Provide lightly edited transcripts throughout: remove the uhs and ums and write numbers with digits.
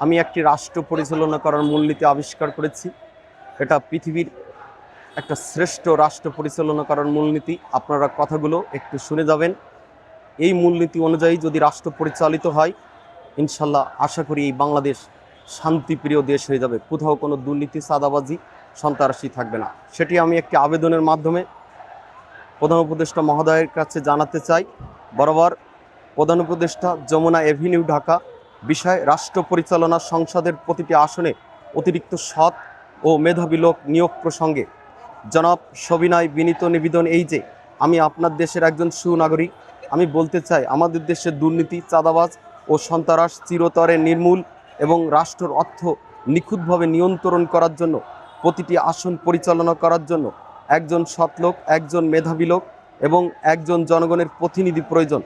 আমি একটি রাষ্ট্র পরিচালনা করার মূলনীতি আবিষ্কার করেছি। এটা পৃথিবীর একটা শ্রেষ্ঠ রাষ্ট্র পরিচালনা করার মূলনীতি। আপনারা কথাগুলো একটু শুনে যাবেন। এই মূলনীতি অনুযায়ী যদি রাষ্ট্র পরিচালিত হয়, ইনশাল্লাহ আশা করি এই বাংলাদেশ শান্তিপ্রিয় দেশ হয়ে যাবে। কোথাও কোনো দুর্নীতি, চাঁদাবাজি, সন্ত্রাসী থাকবে না। সেটি আমি একটি আবেদনের মাধ্যমে প্রধান উপদেষ্টা মহোদয়ের কাছে জানাতে চাই। বরাবর প্রধান উপদেষ্টা, যমুনা এভিনিউ, ঢাকা, বিষয় রাষ্ট্র পরিচালনা সংসদের প্রতিটি আসনে অতিরিক্ত সৎ ও মেধাবী লোক নিয়োগ প্রসঙ্গে জনাব সবিনয় বিনীত নিবেদন এই যে, আমি আপনার দেশের একজন সুনাগরিক। আমি বলতে চাই, আমাদের দেশের দুর্নীতি, চাঁদাবাজ ও সন্ত্রাস চিরতরে নির্মূল এবং রাষ্ট্রের অর্থ নিখুঁতভাবে নিয়ন্ত্রণ করার জন্য, প্রতিটি আসন পরিচালনা করার জন্য একজন সৎ লোক, একজন মেধাবী লোক এবং একজন জনগণের প্রতিনিধি প্রয়োজন।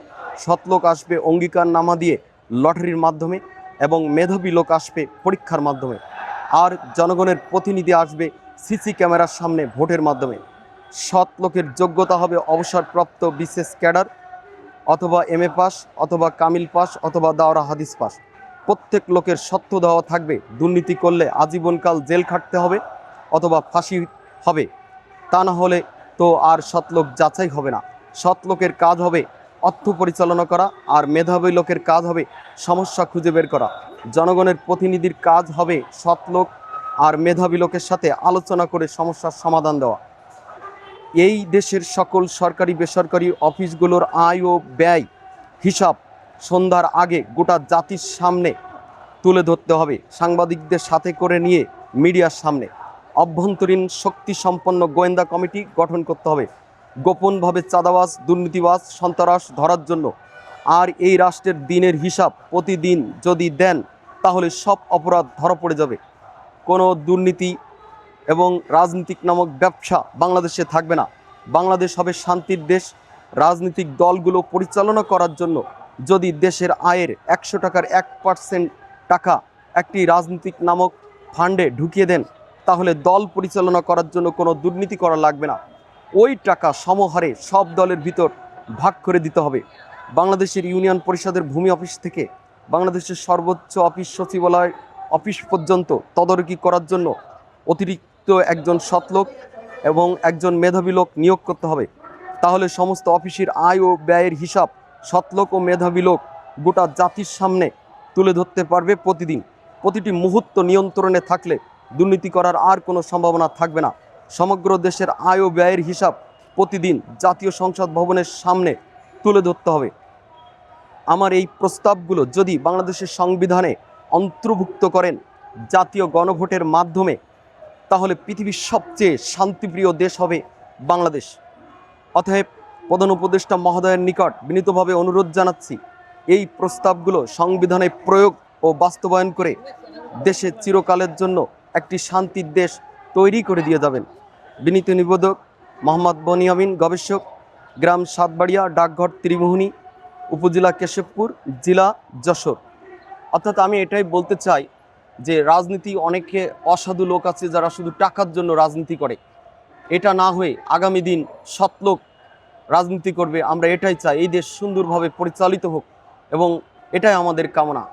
সৎ লোক আসবে অঙ্গীকারনামা দিয়ে, লটারির মাধ্যমে, এবং মেধাবী লোক আসবে পরীক্ষার মাধ্যমে। আর জনগণের প্রতিনিধি আসবে সিসি ক্যামেরার সামনে ভোটের মাধ্যমে। সৎ লোকের যোগ্যতা হবে অবসরপ্রাপ্ত বিশেষ ক্যাডার, অথবা MA পাস, অথবা কামিল পাস, অথবা দাওরা হাদিস পাস। প্রত্যেক লোকের সত্য দেওয়া থাকবে। দুর্নীতি করলে আজীবনকাল জেল খাটতে হবে অথবা ফাঁসি হবে। তা না হলে তো আর সৎলোক যাচাই হবে না। সৎ লোকের কাজ হবে অর্থ পরিচালনা করা, আর মেধাবী লোকের কাজ হবে সমস্যা খুঁজে বের করা। জনগণের প্রতিনিধির কাজ হবে সৎ লোক আর মেধাবী লোকের সাথে আলোচনা করে সমস্যার সমাধান দেওয়া। এই দেশের সকল সরকারি বেসরকারি অফিসগুলোর আয় ও ব্যয় হিসাব সন্ধ্যার আগে গোটা জাতির সামনে তুলে ধরতে হবে, সাংবাদিকদের সাথে করে নিয়ে মিডিয়ার সামনে। অভ্যন্তরীণ শক্তি সম্পন্ন গোয়েন্দা কমিটি গঠন করতে হবে গোপনভাবে চাঁদাবাজ, দুর্নীতিবাজ, সন্ত্রাস ধরার জন্য। আর এই রাষ্ট্রের দিনের হিসাব প্রতিদিন যদি দেন, তাহলে সব অপরাধ ধরা পড়ে যাবে। কোনো দুর্নীতি এবং রাজনীতিক নামক ব্যবসা বাংলাদেশে থাকবে না। বাংলাদেশ হবে শান্তির দেশ। রাজনৈতিক দলগুলো পরিচালনা করার জন্য যদি দেশের আয়ের 100 টাকার 1% টাকা একটি রাজনীতিক নামক ফান্ডে ঢুকিয়ে দেন, তাহলে দল পরিচালনা করার জন্য কোনো দুর্নীতি করা লাগবে না। ওই টাকা সমহারে সব দলের ভিতর ভাগ করে দিতে হবে। বাংলাদেশের ইউনিয়ন পরিষদের ভূমি অফিস থেকে বাংলাদেশের সর্বোচ্চ অফিস সচিবালয় অফিস পর্যন্ত তদারকি করার জন্য অতিরিক্ত একজন সৎ লোক এবং একজন মেধাবী লোক নিয়োগ করতে হবে। তাহলে সমস্ত অফিসের আয় ও ব্যয়ের হিসাব সৎ লোক ও মেধাবী লোক গোটা জাতির সামনে তুলে ধরতে পারবে প্রতিদিন। প্রতিটি মুহূর্ত নিয়ন্ত্রণে থাকলে দুর্নীতি করার আর কোনো সম্ভাবনা থাকবে না। সমগ্র দেশের আয় ও ব্যয়ের হিসাব প্রতিদিন জাতীয় সংসদ ভবনের সামনে তুলে ধরতে হবে। আমার এই প্রস্তাবগুলো যদি বাংলাদেশের সংবিধানে অন্তর্ভুক্ত করেন জাতীয় গণভোটের মাধ্যমে, তাহলে পৃথিবীর সবচেয়ে শান্তিপ্রিয় দেশ হবে বাংলাদেশ। অতএব প্রধান উপদেষ্টা মহোদয়ের নিকট বিনীতভাবে অনুরোধ জানাচ্ছি, এই প্রস্তাবগুলো সংবিধানে প্রয়োগ ও বাস্তবায়ন করে দেশে চিরকালের জন্য একটি শান্তির দেশ তৈরি করে দিয়ে যাবেন। বিনীত নিবেদক, মোহাম্মদ বনিয়ামিন, গবেষক, গ্রাম সাতবাড়িয়া, ডাকঘর ত্রিমোহনী, উপজেলা কেশবপুর, জেলা যশোর। অর্থাৎ আমি এটাই বলতে চাই যে রাজনীতি, অনেকে অসাধু লোক আছে যারা শুধু টাকার জন্য রাজনীতি করে। এটা না হয়ে আগামী দিন সৎলোক রাজনীতি করবে। আমরা এটাই চাই, এই দেশ সুন্দরভাবে পরিচালিত হোক এবং এটাই আমাদের কামনা।